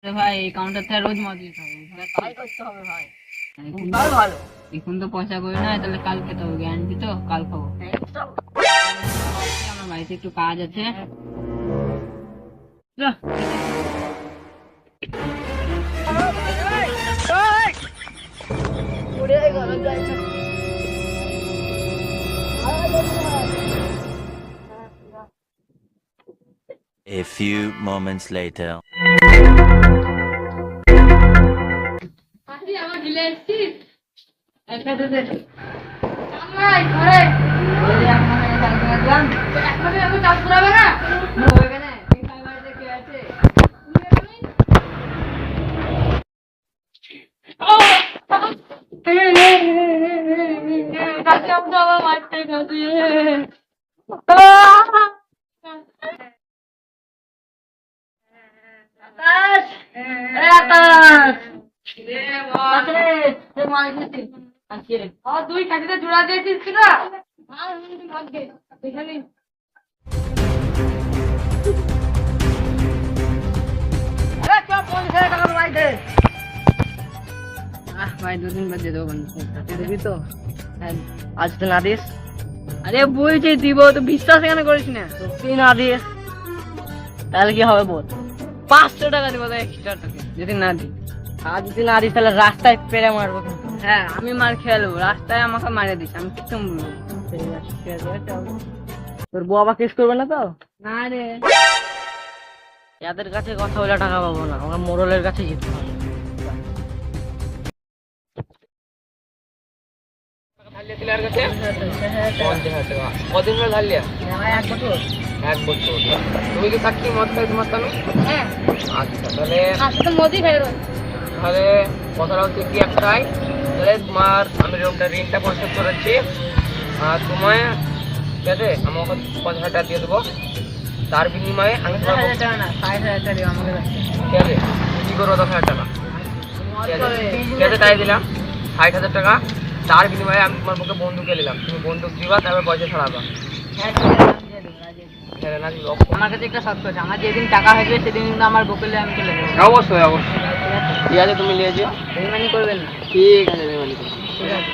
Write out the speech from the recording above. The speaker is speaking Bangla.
ভাই এই কাউন্টার থেকে রোজ মদ দিতে হবে, তাই করতে হবে ভাই। এখন তাই ভালো। এখন তো পয়সা করি না, তাহলে কাল খেতে হবে, গ্যারান্টি তো কাল খাবো। আমার বাড়িতে একটু কাজ আছে। যা। A few moments later. আমার ঢিলে এসছিস একসাথে দে। আমার ঘরে ওই যে আমার কাল খেলাম একসাথে আমি চাষ করাবে না ওইখানে এই বাড়িতে কে আছে? কালকে আমি তো আমার মারতে গেছি আমার দুই কাঠিতে জোড়া দিয়েছিস কিনা এখানে ভাই দুদিন বাদ দিয়ে দেবো বন্ধু। দিবি তো? হ্যাঁ। আজ তো না দিস? আরে বলছি দিব, তো বিশ্বাস কেন করিস না? তুই না দিস তাহলে কি হবে বল? 500 টাকা দিব এক্সট্রা টাকা যদি না দিই। আর যদি না দিস তাহলে রাস্তায় পেরে মারবো কিন্তু। হ্যাঁ আমি মার খেয়ে নেবো, রাস্তায় আমাকে মারে দিস, আমি কিছু বলবো না। ঠিক আছে, ঠিক আছে, চল। তোর বউ আবার কেস করবে না তো? না রে, এদের কাছে কথা বলে টাকা পাবো না, আমার মোড়লের কাছে যেতে হবে। কদিন ধরে ধারলিয়া? এক বছর। 1 বছর। তুমি কি সাক্ষী মদ খাই তোমার স্বামী? হ্যাঁ আচ্ছা, তাহলে আজকে তো মোদি খাই রোজ তাহলে কথাটা হচ্ছে কি একটাই, তাহলে তোমার আমি ঋণটা পরিশোধ করেছি, আর তোমায় ঠিক আছে আমাকে 50,000 টাকা দিয়ে দেবো, তার বিনিময়ে আমি তোমার 10,000 টাকা না, 60,000 টাকা দিও আমাকে কাছে। ঠিক আছে কি করবো 10,000 টাকা? ঠিক আছে তাই দিলাম 60,000 টাকা, তার বিনিময়ে আমি তোমার পক্ষে বন্দুকে নিলাম, তুমি বন্দুক দিবা তারপর পয়সা ছাড়াবা। হ্যাঁ, ঠিক আছে, আমি দিয়ে দেবো, রাজি আছি। ঠিক আছে না দিলে আমার কাছে একটা শর্ত আছে, আমার যেদিন টাকা হয়ে যাবে সেদিন কিন্তু আমার বকুলে আমি চলে যাবো। অবশ্যই অবশ্যই। ঠিক আছে তুমি নিয়ে যেও। বেইমানি করবেন না। ঠিক আছে বেমানি করো। ঠিক আছে।